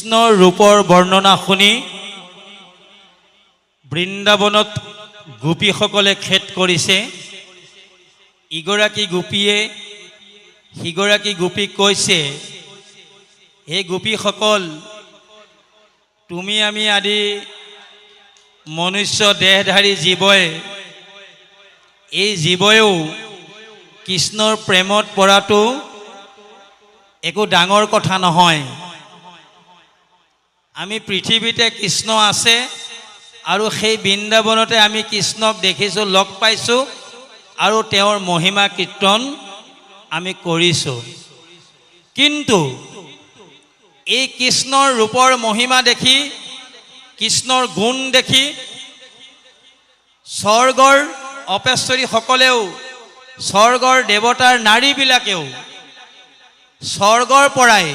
কৃষ্ণৰ ৰূপৰ বৰ্ণনা শুনি বৃন্দাবনত গোপীসকলে খেদ কৰিছে। ইগৰাকী গোপীয়ে সিগৰাকী গোপীক কৈছে, হে গোপীসকল, তুমি আমি আদি মনুষ্য দেহধাৰী জীৱই, এই জীৱয়েও কৃষ্ণৰ প্ৰেমত পৰাটো একো ডাঙৰ কথা নহয়। আমি পৃথিৱীতে কৃষ্ণ আছে আৰু সেই বৃন্দাবনতে আমি কৃষ্ণক দেখিছোঁ, লগ পাইছোঁ আৰু তেওঁৰ মহিমা কীৰ্তন আমি কৰিছোঁ। কিন্তু এই কৃষ্ণৰ ৰূপৰ মহিমা দেখি, কৃষ্ণৰ গুণ দেখি স্বৰ্গৰ অপেশ্বৰীসকলেও, স্বৰ্গৰ দেৱতাৰ নাৰীবিলাকেও স্বৰ্গৰ পৰাই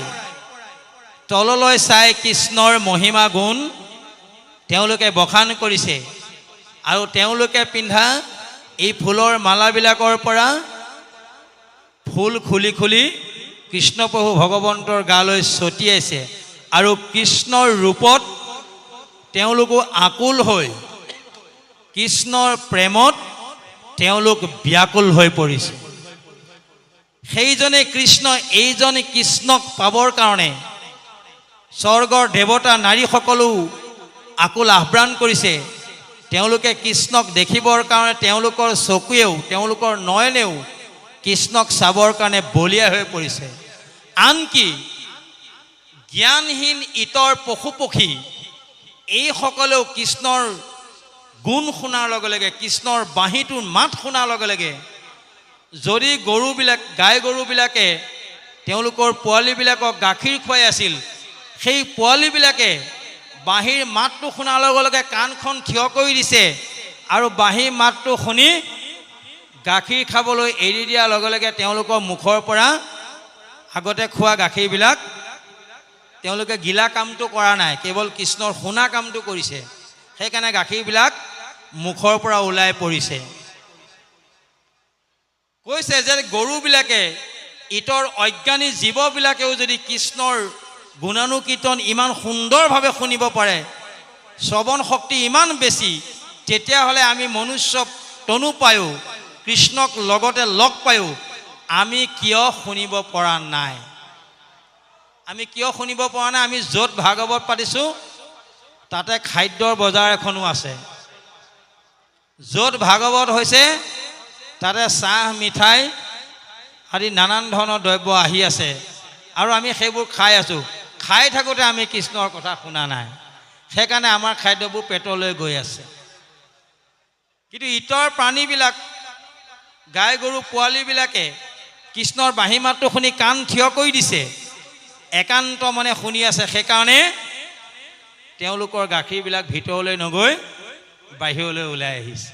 তললৈ চাই কৃষ্ণৰ মহিমা গুণ তেওঁলোকে বখান কৰিছে। আৰু তেওঁলোকে পিন্ধা এই ফুলৰ মালাবিলাকৰ পৰা ফুল খুলি খুলি কৃষ্ণপ্ৰভু ভগৱন্তৰ গালৈ ছটিয়াইছে। আৰু কৃষ্ণৰ ৰূপত তেওঁলোকো আকুল হৈ, কৃষ্ণৰ প্ৰেমত তেওঁলোক ব্যাকুল হৈ পৰিছে। সেইজনে কৃষ্ণ, এইজন কৃষ্ণক পাবৰ কাৰণে স্বৰ্গৰ দেৱতা নাৰীসকলো আকুল আহ্বান কৰিছে। তেওঁলোকে কৃষ্ণক দেখিবৰ কাৰণে তেওঁলোকৰ চকুৱেও, তেওঁলোকৰ নয়নেও কৃষ্ণক চাবৰ কাৰণে বলিয়া হৈ পৰিছে। আনকি জ্ঞানহীন ইতৰ পশু পক্ষী এইসকলেও কৃষ্ণৰ গুণ শুনাৰ লগে লগে, কৃষ্ণৰ বাঁহীটোৰ মাত শুনাৰ লগে লগে, যদি গৰুবিলাক, গাই গৰুবিলাকে তেওঁলোকৰ পোৱালীবিলাকক গাখীৰ খুৱাই আছিল, সেই পোৱালীবিলাকে বাঁহীৰ মাতটো শুনাৰ লগে লগে কাণখন থিয় কৰি দিছে আৰু বাঁহীৰ মাতটো শুনি গাখীৰ খাবলৈ এৰি দিয়াৰ লগে লগে তেওঁলোকৰ মুখৰ পৰা আগতে খোৱা গাখীৰবিলাক তেওঁলোকে গিলা কামটো কৰা নাই, কেৱল কৃষ্ণৰ শুনা কামটো কৰিছে। সেইকাৰণে গাখীৰবিলাক মুখৰ পৰা ওলাই পৰিছে। কৈছে যে গৰুবিলাকে, ইতৰ অজ্ঞানী জীৱবিলাকেও যদি কৃষ্ণৰ গুণানুকীৰ্তন ইমান সুন্দৰভাৱে শুনিব পাৰে, শ্ৰৱণ শক্তি ইমান বেছি, তেতিয়াহ'লে আমি মনুষ্য তনু পায়ো, কৃষ্ণক লগতে লগ পায়ো আমি কিয় শুনিব পৰা নাই? আমি কিয় শুনিব পৰা নাই? আমি য'ত ভাগৱত পাতিছোঁ তাতে খাদ্যৰ বজাৰ এখনো আছে। য'ত ভাগৱত হৈছে তাতে চাহ, মিঠাই আদি নানান ধৰণৰ দ্ৰব্য আহি আছে আৰু আমি সেইবোৰ খাই আছোঁ। খাই থাকোঁতে আমি কৃষ্ণৰ কথা শুনা নাই। সেইকাৰণে আমাৰ খাদ্যবোৰ পেটলৈ গৈ আছে। কিন্তু ইতৰ প্ৰাণীবিলাক, গাই গৰু পোৱালীবিলাকে কৃষ্ণৰ বাঁহী মাতটো শুনি কাণ থিয় কৰি দিছে, একান্ত মনে শুনি আছে। সেইকাৰণে তেওঁলোকৰ গাখীৰবিলাক ভিতৰলৈ নগৈ বাহিৰলৈ ওলাই আহিছে।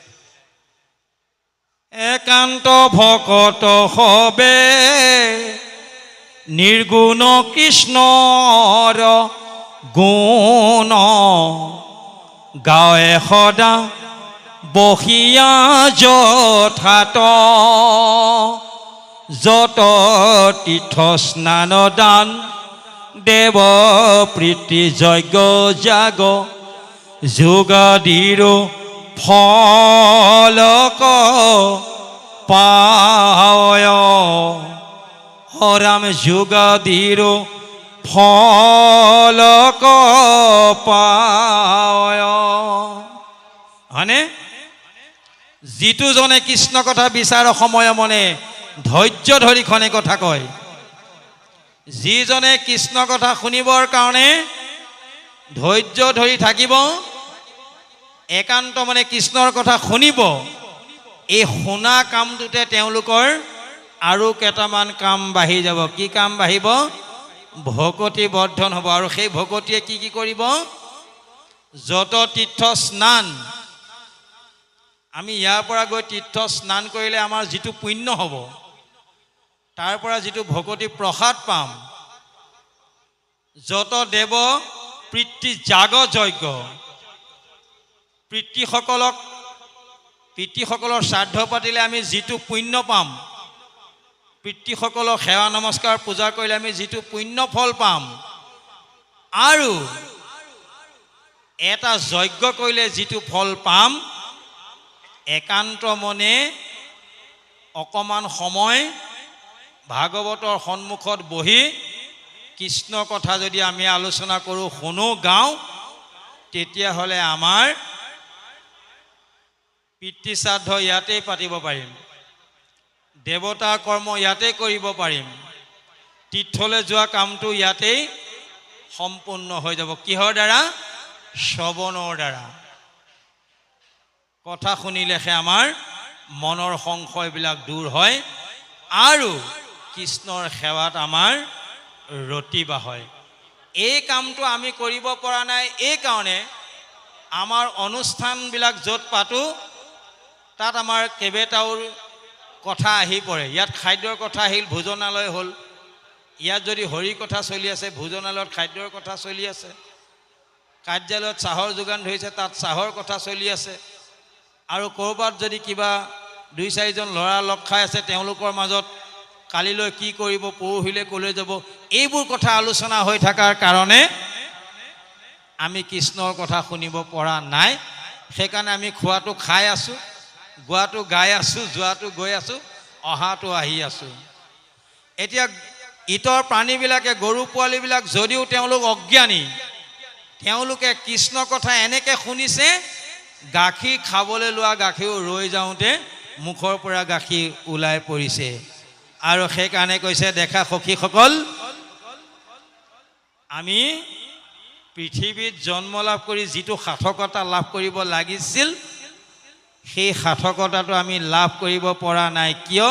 একান্ত ভকত হবে নিৰ্গুণ কৃষ্ণৰ গুণ, গাৱে সদা বহিয়া যথাত, যত তীৰ্থ স্নান দান দেৱ প্ৰীতি যজ্ঞ যাগ, যোগাদিৰ ফলক পায়, হৰাম যোগাদিৰ ফলক পায়। হয়নে? যিটো জনে কৃষ্ণ কথা বিচাৰ সময় মনে ধৈৰ্য ধৰি খনে কথা কয়, যিজনে কৃষ্ণ কথা শুনিবৰ কাৰণে ধৈৰ্য ধৰি থাকিব, একান্ত মানে কৃষ্ণৰ কথা শুনিব, এই শুনা কামটোতে তেওঁলোকৰ আৰু কেইটামান কাম বাঢ়ি যাব। কি কাম বাঢ়িব? ভকতি বৰ্ধন হ'ব। আৰু সেই ভকতিয়ে কি কি কৰিব? যত তীৰ্থ স্নান, আমি ইয়াৰ পৰা গৈ তীৰ্থ স্নান কৰিলে আমাৰ যিটো পুণ্য হ'ব, তাৰ পৰা যিটো ভকতি প্ৰসাদ পাম, যত দেৱ প্ৰীতি যাগ যজ্ঞ, পিতৃসকলৰ শ্ৰাদ্ধ পাতিলে আমি যিটো পুণ্য পাম, পিতৃসকলক সেৱা নমস্কাৰ পূজা কৰিলে আমি যিটো পুণ্য ফল পাম, আৰু এটা যজ্ঞ কৰিলে যিটো ফল পাম, একান্ত মনে অকমান সময় ভাগৱতৰ সন্মুখত বহি কৃষ্ণ কথা যদি আমি আলোচনা কৰোঁ, শুনো, গাওঁ, তেতিয়াহ'লে আমাৰ পিতৃ শ্ৰাদ্ধ ইয়াতেই পাতিব পাৰিম, দেৱতাৰ কৰ্ম ইয়াতেই কৰিব পাৰিম, তীৰ্থলৈ যোৱা কামটো ইয়াতেই সম্পূৰ্ণ হৈ যাব। কিহৰ দ্বাৰা? শ্ৰৱণৰ দ্বাৰা। কথা শুনিলেহে আমাৰ মনৰ সংশয়বিলাক দূৰ হয় আৰু কৃষ্ণৰ সেৱাত আমাৰ ৰতিবা হয়। এই কামটো আমি কৰিব পৰা নাই, এই কাৰণে আমাৰ অনুষ্ঠানবিলাক য'ত পাতোঁ তাত আমাৰ কেইবাটাও কথা আহি পৰে। ইয়াত খাদ্যৰ কথা আহিল, ভোজনালয় হ'ল। ইয়াত যদি হৰি কথা চলি আছে, ভোজনালয়ত খাদ্যৰ কথা চলি আছে। কাৰ্যালয়ত চাহৰ যোগান ধৰিছে, তাত চাহৰ কথা চলি আছে। আৰু ক'ৰবাত যদি কিবা 2-4জন ল'ৰা লগ খাই আছে, তেওঁলোকৰ মাজত কালিলৈ কি কৰিব, পৰহিলৈ ক'লৈ যাব, এইবোৰ কথা আলোচনা হৈ থকাৰ কাৰণে আমি কৃষ্ণৰ কথা শুনিব পৰা নাই। সেইকাৰণে আমি খোৱাটো খাই আছোঁ, গোৱাটো গাই আছোঁ, যোৱাটো গৈ আছোঁ, অহাটো আহি আছোঁ। এতিয়া ইতৰ প্ৰাণীবিলাকে, গৰু পোৱালিবিলাক যদিও তেওঁলোক অজ্ঞানী, তেওঁলোকে কৃষ্ণ কথা এনেকৈ শুনিছে, গাখীৰ খাবলৈ লোৱা গাখীৰ ৰৈ যাওঁতে মুখৰ পৰা গাখীৰ ওলাই পৰিছে। আৰু সেইকাৰণে কৈছে, দেখা সখীসকল, আমি পৃথিৱীত জন্ম লাভ কৰি যিটো সাৰ্থকতা লাভ কৰিব লাগিছিল, সেই সাৰ্থকতাটো আমি লাভ কৰিব পৰা নাই। কিয়?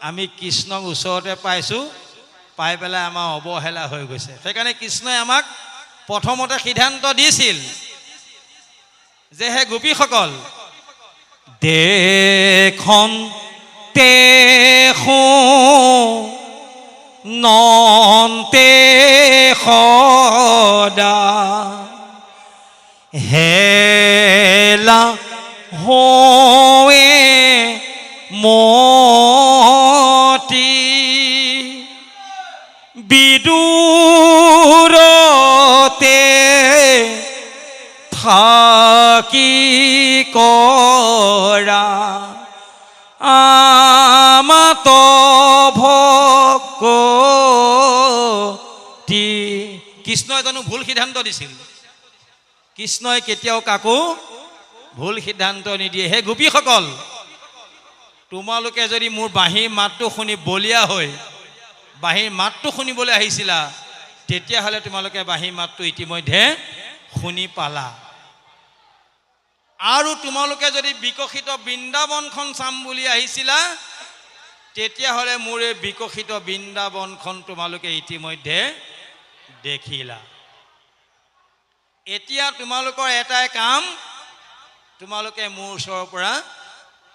আমি কৃষ্ণক ওচৰতে পাইছোঁ, পাই পেলাই আমাৰ অৱহেলা হৈ গৈছে। সেইকাৰণে কৃষ্ণই আমাক প্ৰথমতে সিদ্ধান্ত দিছিল যে হে গোপীসকল, দেখন তেখো নন্তে সদা হেলা হোৱে মতি বিদুৰতে থাকি কৰা আমাত ভকতি। কৃষ্ণই জানো ভুল সিদ্ধান্ত দিছিল? কৃষ্ণই কেতিয়াও কাকো ভুল সিদ্ধান্ত নিদিয়ে। হে গোপীসকল, তোমালোকে যদি মোৰ বাঁহীৰ মাতটো শুনি বলিয়া হৈ বাঁহীৰ মাতটো শুনিবলৈ আহিছিলা, তেতিয়াহ'লে তোমালোকে বাঁহীৰ মাতটো ইতিমধ্যে শুনি পালা। আৰু তোমালোকে যদি বিকশিত বৃন্দাবনখন চাম বুলি আহিছিলা, তেতিয়াহ'লে মোৰ এই বিকশিত বৃন্দাবনখন তোমালোকে ইতিমধ্যে দেখিলা। এতিয়া তোমালোকৰ এটাই কাম, তোমালোকে মোৰ ওচৰৰ পৰা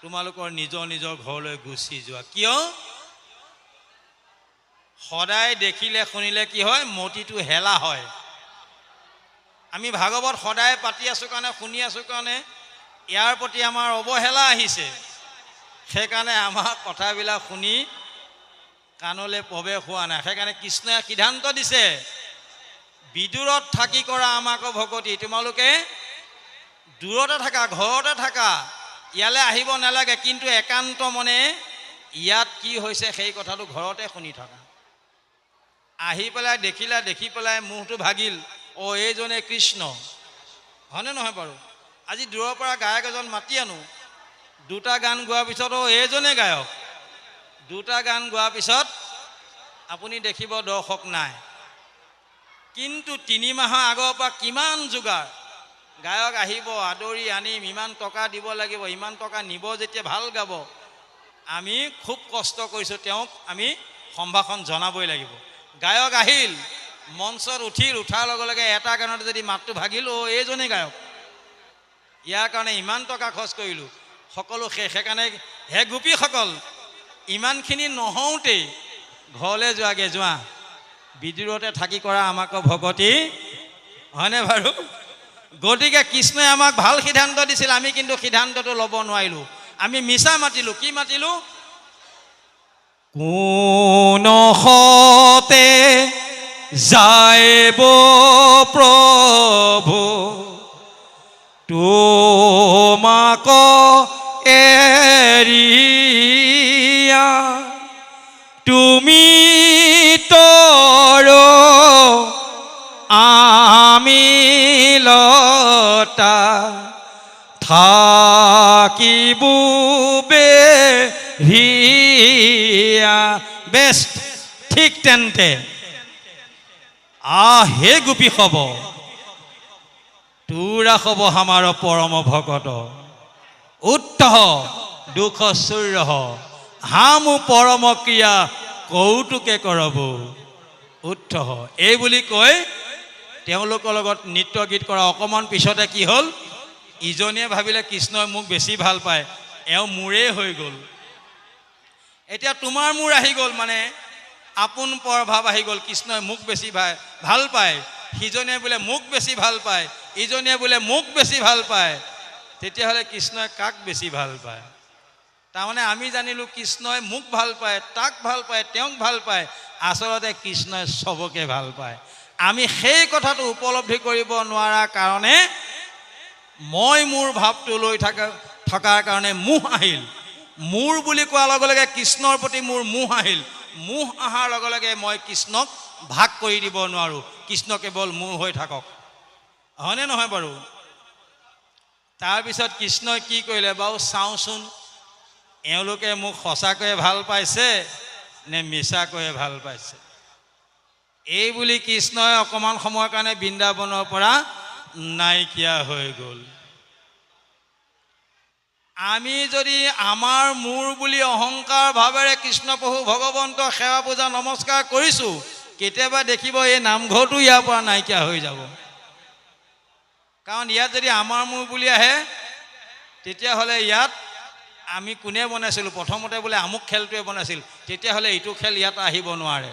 তোমালোকৰ নিজৰ নিজৰ ঘৰলৈ গুচি যোৱা। কিয়? সদায় দেখিলে শুনিলে কি হয়? মতিটো হেলা হয়। আমি ভাগৱত সদায় পাতি আছোঁ কাৰণে, শুনি আছোঁ কাৰণে ইয়াৰ প্ৰতি আমাৰ অৱহেলা আহিছে। সেইকাৰণে আমাৰ কথাবিলাক শুনি কাণলৈ প্ৰৱেশ হোৱা নাই। সেইকাৰণে কৃষ্ণই সিদ্ধান্ত দিছে, বিদূৰত থাকি কৰা আমাকো ভকতি। তোমালোকে দূৰতে থাকা, ঘৰতে থাকা, ইয়ালৈ আহিব নালাগে, কিন্তু একান্ত মনে ইয়াত কি হৈছে সেই কথাটো ঘৰতে শুনি থকা। আহি পেলাই দেখিলা, দেখি পেলাই মুখটো ভাগিল, অ' এইজনে কৃষ্ণ, হয়নে নহয় বাৰু? আজি দূৰৰ পৰা গায়ক এজন মাতি আনো, 2টা গান গোৱাৰ পিছত অ' এইজনে গায়ক। 2টা গান গোৱাৰ পিছত আপুনি দেখিব দৰ্শক নাই। কিন্তু 3 মাহৰ আগৰ পৰা কিমান যোগাৰ, গায়ক আহিব, আদৰি আনিম, ইমান টকা দিব লাগিব, ইমান টকা নিব, যেতিয়া ভাল গাব, আমি খুব কষ্ট কৰিছোঁ, তেওঁক আমি সম্ভাষণ জনাবই লাগিব। গায়ক আহিল, মঞ্চত উঠিল, উঠাৰ লগে লগে এটা গানতে যদি মাতটো ভাগিল, অ' এইজনেই গায়ক, ইয়াৰ কাৰণে ইমান টকা খৰচ কৰিলোঁ, সকলো শেষ। সেইকাৰণে হে গোপীসকল, ইমানখিনি নহওঁতেই ঘৰলৈ যোৱাগে, যোৱা, বিদূৰতে থাকি কৰা আমাকো ভকতি, হয়নে বাৰু? গতিকে কৃষ্ণই আমাক ভাল সিদ্ধান্ত দিছিল, আমি কিন্তু সিদ্ধান্তটো ল'ব নোৱাৰিলোঁ। আমি মিছা মাতিলোঁ। কি মাতিলোঁ? কোন সতে যাইব প্ৰভু তোমাক এৰিয়া তুমি তৰ আমি লতা থাকিব বেৰিয়া বেষ্ট ঠিক তেন্তে হে গোপী হব তোৰা হব আমাৰ পৰম ভকত উত্তহ দুখ চূৰ্য হামু পৰম ক্ৰিয়া কৌতুকে কৰব উত্তহ এই বুলি কৈ তেওঁলোকৰ লগত নৃত্য গীত কৰা অকণমান পিছতে কি হ'ল ইজনীয়ে ভাবিলে কৃষ্ণই মোক বেছি ভাল পায় এওঁ মোৰেই হৈ গ'ল এতিয়া তোমাৰ মোৰ আহি গ'ল মানে আপোন পৰ ভাৱ আহি গ'ল কৃষ্ণই মোক বেছি ভাল পায় সিজনীয়ে বোলে মোক বেছি ভাল পায় ইজনীয়ে বোলে মোক বেছি ভাল পায় তেতিয়াহ'লে কৃষ্ণই কাক বেছি ভাল পায় তাৰমানে আমি জানিলোঁ কৃষ্ণই মোক ভাল পায় তাক ভাল পায় তেওঁক ভাল পায় আচলতে কৃষ্ণই চবকে ভাল পায় আমি সেই কথাটো উপলব্ধি কৰিব নোৱাৰাৰ কাৰণে মই মোৰ ভাৱটো লৈ থকাৰ কাৰণে মোহ আহিল মোৰ বুলি কোৱাৰ লগে লগে কৃষ্ণৰ প্ৰতি মোৰ মোহ আহিল মোহ অহাৰ লগে লগে মই কৃষ্ণক ভাগ কৰি দিব নোৱাৰোঁ কৃষ্ণ কেৱল মোৰ হৈ থাকক হয়নে নহয় বাৰু তাৰপিছত কৃষ্ণই কি কৰিলে বাৰু চাওঁচোন এওঁলোকে মোক সঁচাকৈয়ে ভাল পাইছে নে মিছাকৈয়ে ভাল পাইছে এই বুলি কৃষ্ণই অকণমান সময়ৰ কাৰণে বৃন্দাবনৰ পৰা নাইকিয়া হৈ গ'ল আমি যদি আমাৰ মোৰ বুলি অহংকাৰ ভাৱেৰে কৃষ্ণ প্ৰভু ভগৱন্তক সেৱা পূজা নমস্কাৰ কৰিছোঁ কেতিয়াবা দেখিব এই নামঘৰটো ইয়াৰ পৰা নাইকিয়া হৈ যাব কাৰণ ইয়াত যদি আমাৰ মোৰ বুলি আহে তেতিয়াহ'লে ইয়াত আমি কোনে বনাইছিলোঁ প্ৰথমতে বোলে আমুক খেলটোৱে বনাইছিল তেতিয়াহ'লে এইটো খেল ইয়াত আহিব নোৱাৰে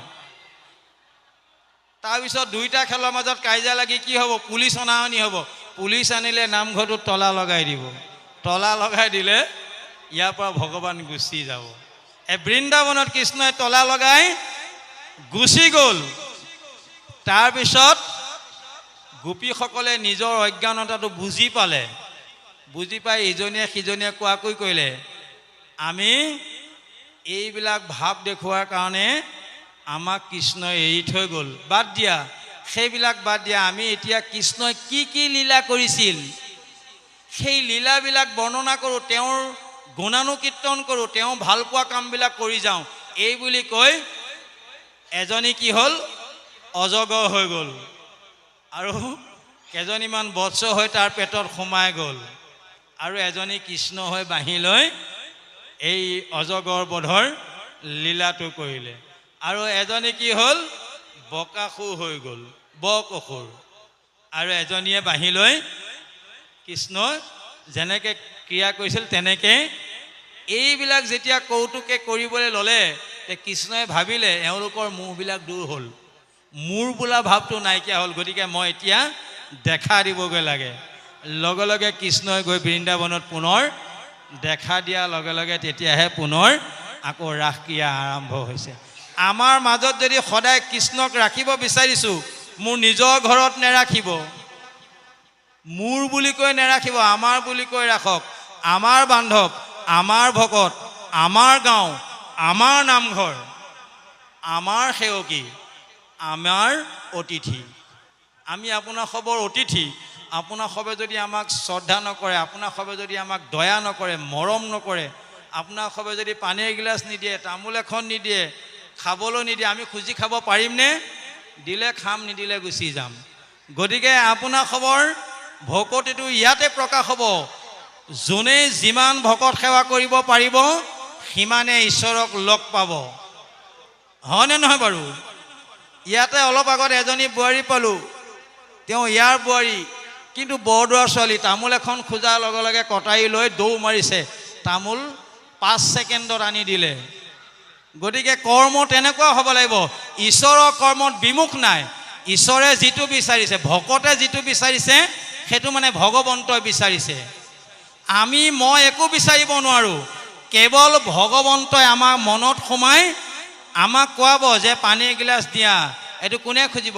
তাৰপিছত দুইটা খেলৰ মাজত কাজিয়া লাগি কি হ'ব পুলিচ অনাহনি হ'ব পুলিচ আনিলে নামঘৰটোত তলা লগাই দিব তলা লগাই দিলে ইয়াৰ পৰা ভগৱান গুচি যাব বৃন্দাবনত কৃষ্ণই তলা লগাই গুচি গ'ল তাৰপিছত গোপীসকলে নিজৰ অজ্ঞানতাটো বুজি পালে বুজি পাই ইজনীয়ে সিজনীয়ে কোৱাকৈ কৰিলে আমি এইবিলাক ভাৱ দেখুওৱাৰ কাৰণে আমাক কৃষ্ণই এৰি থৈ গ'ল বাদ দিয়া সেইবিলাক বাদ দিয়া আমি এতিয়া কৃষ্ণই কি লীলা কৰিছিল সেই লীলাবিলাক বৰ্ণনা কৰোঁ তেওঁৰ গুণানুকীৰ্তন কৰোঁ তেওঁ ভাল পোৱা কামবিলাক কৰি যাওঁ এই বুলি কৈ এজনী কি হ'ল অজগৰ হৈ গ'ল আৰু কেইজনীমান বৎসৰ হৈ তাৰ পেটত সোমাই গ'ল আৰু এজনী কৃষ্ণ হৈ বাঁহী লৈ এই অজগৰ বধৰ লীলাটো কৰিলে আৰু এজনী কি হ'ল বকাসুৰ হৈ গ'ল বকসুৰ আৰু এজনীয়ে বাঁহী লৈ কৃষ্ণ যেনেকৈ ক্ৰিয়া কৰিছিল তেনেকৈ এইবিলাক যেতিয়া কৌতুকে কৰিবলৈ ল'লে তে কৃষ্ণই ভাবিলে এওঁলোকৰ মোহবিলাক দূৰ হ'ল মোৰ বোলা ভাৱটো নাইকিয়া হ'ল গতিকে মই এতিয়া দেখা দিবগৈ লাগে লগে লগে কৃষ্ণই গৈ বৃন্দাবনত পুনৰ দেখা দিয়াৰ লগে লগে তেতিয়াহে পুনৰ আকৌ ৰাসক্ৰিয়া আৰম্ভ হৈছে আমাৰ মাজত যদি সদায় কৃষ্ণক ৰাখিব বিচাৰিছোঁ মোৰ নিজৰ ঘৰত নেৰাখিব মোৰ বুলি কৈ নেৰাখিব আমাৰ বুলি কৈ ৰাখক আমাৰ বান্ধৱ আমাৰ ভকত আমাৰ গাঁও আমাৰ নামঘৰ আমাৰ সেৱকী আমাৰ অতিথি আমি আপোনাৰ খবৰ অতিথি আপোনাৰ সবে যদি আমাক শ্ৰদ্ধা নকৰে আপোনাৰ সবে যদি আমাক দয়া নকৰে মৰম নকৰে আপোনাৰ সবে যদি পানী এগিলাচ নিদিয়ে তামোল এখন নিদিয়ে খাবলৈ নিদিয়ে আমি খুজি খাব পাৰিমনে দিলে খাম নিদিলে গুচি যাম গতিকে আপোনাৰ খবৰ ভকতিটো ইয়াতে প্ৰকাশ হ'ব যোনে যিমান ভকত সেৱা কৰিব পাৰিব সিমানে ঈশ্বৰক লগ পাব হয়নে নহয় বাৰু ইয়াতে অলপ আগত এজনী বোৱাৰী পালোঁ তেওঁ ইয়াৰ বোৱাৰী কিন্তু বৰদোৱাৰ ছোৱালী তামোল এখন খোজাৰ লগে লগে কটাৰী লৈ দৌৰ মাৰিছে তামোল 5 ছেকেণ্ডত আনি দিলে গতিকে কৰ্ম তেনেকুৱা হ'ব লাগিব ঈশ্বৰৰ কৰ্মত বিমুখ নাই ঈশ্বৰে যিটো বিচাৰিছে ভকতে যিটো বিচাৰিছে সেইটো মানে ভগৱন্তই বিচাৰিছে মই একো বিচাৰিব নোৱাৰোঁ কেৱল ভগৱন্তই আমাৰ মনত সোমাই আমাক কোৱাব যে পানী এগিলাচ দিয়া এইটো কোনে খুজিব?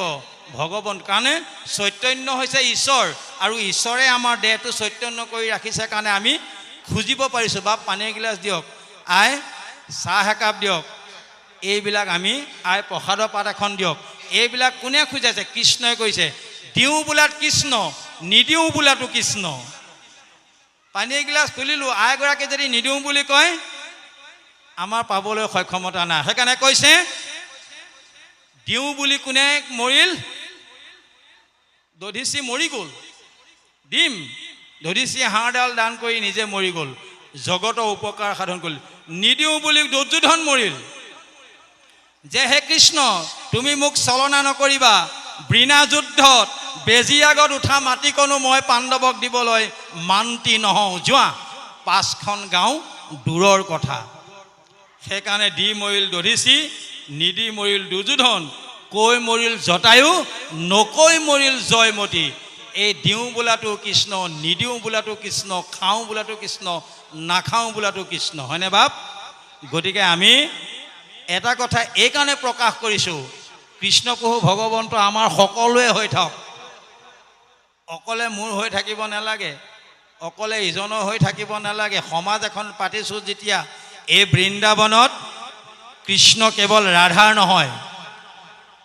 ভগৱন্ত। কাৰণে চৈতন্য হৈছে ঈশ্বৰ, আৰু ঈশ্বৰে আমাৰ দেহটো চৈতন্য কৰি ৰাখিছে কাৰণে আমি খুজিব পাৰিছোঁ। বাপ পানী এগিলাচ দিয়ক, আই চাহ একাপ দিয়ক, এইবিলাক আমি আই প্ৰসাদৰ পাত এখন দিয়ক, এইবিলাক কোনে খুজাইছে? কৃষ্ণই কৈছে। দিওঁ বোলাত কৃষ্ণ, নিদিওঁ বোলাতো কৃষ্ণ। পানী এগিলাচ খুলিলোঁ, আইগৰাকী যদি নিদিওঁ বুলি কয় আমাৰ পাবলৈ সক্ষমতা নাই। সেইকাৰণে কৈছে দিওঁ বুলি কোনে মৰিল? দধিচি মৰি গ'ল। দিম, দধিচি হাড়ডাল দান কৰি নিজে মৰি গ'ল, জগতৰ উপকাৰ সাধন কৰিল। নিদিওঁ বুলি দুৰ্যোধন মৰিল, যে হে কৃষ্ণ তুমি মোক চলনা নকৰিবা, বৃণা যুদ্ধত বেজী আগত উঠা মাটিকণো মই পাণ্ডৱক দিবলৈ মান্তি নহওঁ, যোৱা 5খন গাঁও দূৰৰ কথা। সেইকাৰণে দি মৰিল দধিচি, নিদি মৰিল দুৰ্যোধন, কৈ মৰিল জটায়ু, নকৈ মৰিল জয়মতী। এই দিওঁ বোলাটো কৃষ্ণ, নিদিওঁ বোলাটো কৃষ্ণ, খাওঁ বোলাটো কৃষ্ণ, নাখাওঁ বোলাটো কৃষ্ণ, হয়নে বাপ? গতিকে আমি এটা কথা এইকাৰণে প্ৰকাশ কৰিছোঁ, কৃষ্ণ প্ৰভু ভগৱন্ত আমাৰ সকলোৱে হৈ থাকক। অকলে মোৰ হৈ থাকিব নালাগে, অকলে ইজনৰ হৈ থাকিব নালাগে। সমাজ এখন পাতিছোঁ যেতিয়া, এই বৃন্দাবনত কৃষ্ণ কেৱল ৰাধাৰ নহয়,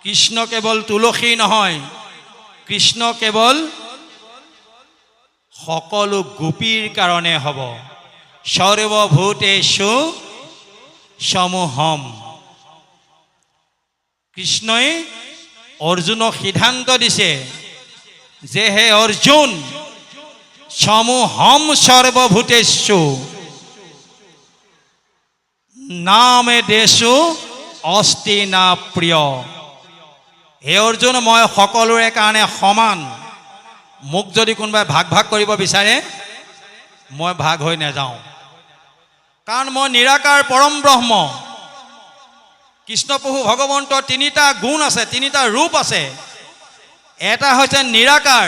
কৃষ্ণ কেৱল তুলসী নহয়, কৃষ্ণ কেৱল সকলো গোপীৰ কাৰণে হ'ব। সৰ্বভূতেষু সমূহম। কৃষ্ণই অৰ্জুনক সিদ্ধান্ত দিছে যে হে অৰ্জুন, সমূহম সৰ্বভূতেষু নামে দেশু অস্তি না প্ৰিয়। হে অৰ্জুন, মই সকলোৰে কাৰণে সমান। মোক যদি কোনোবাই ভাগ ভাগ কৰিব বিচাৰে মই ভাগ হৈ নাযাওঁ, কাৰণ মই নিৰাকাৰ পৰম ব্ৰহ্ম। কৃষ্ণ প্ৰভু ভগৱন্তৰ 3টা গুণ আছে, 3টা ৰূপ আছে। এটা হৈছে নিৰাকাৰ,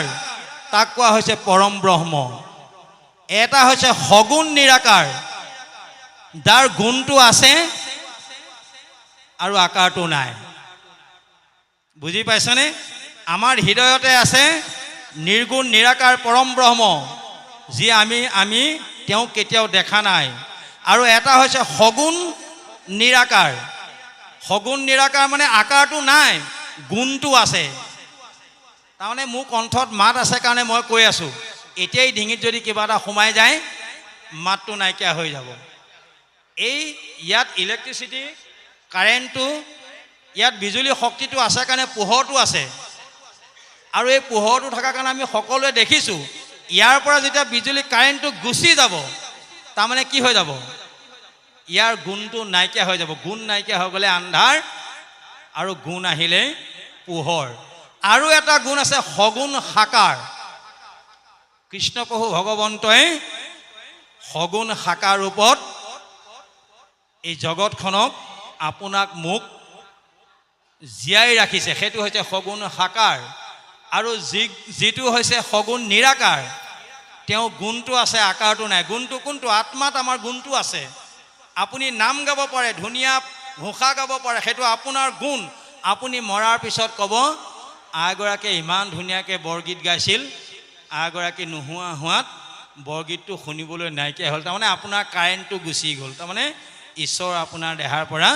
তাক কোৱা হৈছে পৰম ব্ৰহ্ম। এটা হৈছে সগুণ নিৰাকাৰ, যাৰ গুণটো আছে আৰু আকাৰটো নাই। বুজি পাইছনে? আমাৰ হৃদয়তে আছে নিৰ্গুণ নিৰাকাৰ পৰম ব্ৰহ্ম, যি আমি তেওঁক কেতিয়াও দেখা নাই। আৰু এটা হৈছে সগুণ নিৰাকাৰ। সগুণ নিৰাকাৰ মানে আকাৰটো নাই, গুণটো আছে। তাৰমানে মোৰ কণ্ঠত মাত আছে কাৰণে মই কৈ আছোঁ, এতিয়াই ডিঙিত যদি কিবা এটা সোমাই যায় মাতটো নাইকিয়া হৈ যাব। এই ইয়াত ইলেক্ট্ৰিচিটি, কাৰেণ্টটো, ইয়াত বিজুলী শক্তিটো আছে কাৰণে পোহৰটো আছে, আৰু এই পোহৰটো থকাৰ কাৰণে আমি সকলোৱে দেখিছোঁ। ইয়াৰ পৰা যেতিয়া বিজুলী কাৰেণ্টটো গুচি যাব, তাৰমানে কি হৈ যাব? ইয়াৰ গুণটো নাইকিয়া হৈ যাব। গুণ নাইকিয়া হৈ গ'লে আন্ধাৰ, আৰু গুণ আহিলে পোহৰ। আৰু এটা গুণ আছে সগুণ সাকাৰ। কৃষ্ণ প্ৰভু ভগৱন্তই সগুণ সাকাৰ ৰূপত এই জগতখনক, আপোনাক মোক জীয়াই ৰাখিছে, সেইটো হৈছে সগুণ সাকাৰ। আৰু যিটো হৈছে সগুণ নিৰাকাৰ, তেওঁ গুণটো আছে, আকাৰটো নাই। গুণটো কোনটো? আত্মাত আমাৰ গুণটো আছে। আপুনি নাম গাব পাৰে, ধুনীয়া ঘোষা গাব পাৰে, সেইটো আপোনাৰ গুণ। আপুনি মৰাৰ পিছত ক'ব আইগৰাকীয়ে ইমান ধুনীয়াকৈ বৰগীত গাইছিল, আইগৰাকী নোহোৱা হোৱাত বৰগীতটো শুনিবলৈ নাইকিয়া হ'ল। তাৰমানে আপোনাৰ কাৰেণ্টটো গুচি গ'ল, তাৰমানে ঈশ্বৰ আপোনাৰ দেহাৰ পৰা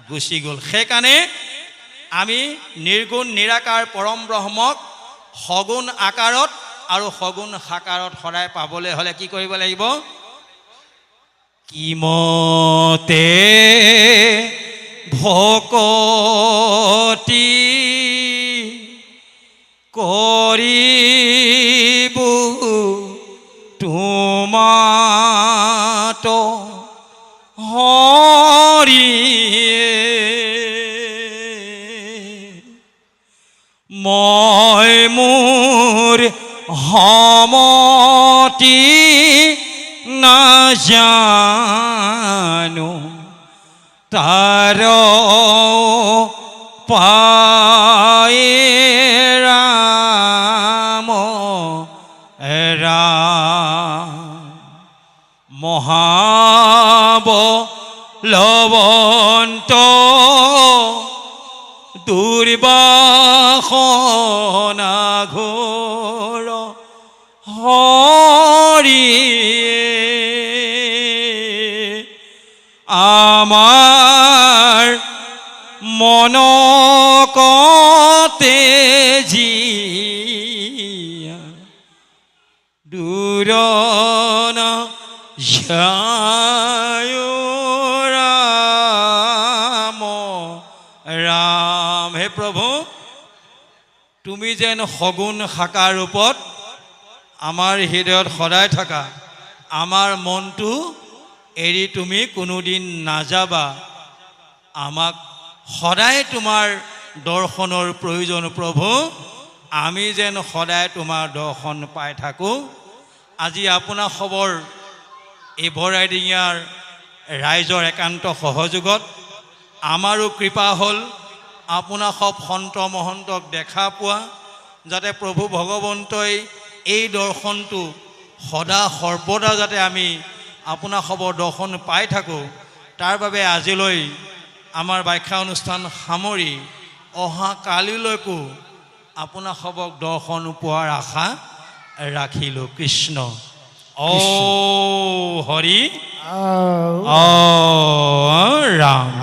গুচি গ'ল। সেইকাৰণে আমি নিৰ্গুণ নিৰাকাৰ পৰম ব্ৰহ্মক সগুণ আকাৰত আৰু সগুণ সাকাৰত সদায় পাবলৈ হ'লে কি কৰিব লাগিব? কিমতে ভকতি কৰিব তোমাত হৰিয়ে, মই মোৰ সমতি নাজানো, তাৰ পাই ৰাম মহাবলৱন্ত দুৰ্ব বাসনা ঘোৰ হৰিয়ে আমাৰ মনকতে জিয়া দূৰন যায় ৰাম ৰাম। হে প্ৰভু, তুমি যেন সগুণ শাখাৰ ৰূপত আমাৰ হৃদয়ত সদায় থাকা, আমাৰ মনটো এৰি তুমি কোনোদিন নাযাবা। আমাক সদায় তোমাৰ দৰ্শনৰ প্ৰয়োজন প্ৰভু, আমি যেন সদায় তোমাৰ দৰ্শন পাই থাকোঁ। আজি আপোনাৰ খবৰ এই বৰাইডিঙিয়াৰ ৰাইজৰ একান্ত সহযোগত আমাৰো কৃপা হ'ল আপোনাৰ সব সন্ত মহন্তক দেখা পোৱা, যাতে প্ৰভু ভগৱন্তই এই দৰ্শনটো সদা সৰ্বদা যাতে আমি আপোনাৰ খবৰ দৰ্শন পাই থাকোঁ, তাৰ বাবে আজিলৈ আমাৰ ব্যাখ্যা অনুষ্ঠান সামৰি অহা কালিলৈকো আপোনাৰ খবক দৰ্শন পোৱাৰ আশা ৰাখিলোঁ। কৃষ্ণ ও হৰি ও ৰাম।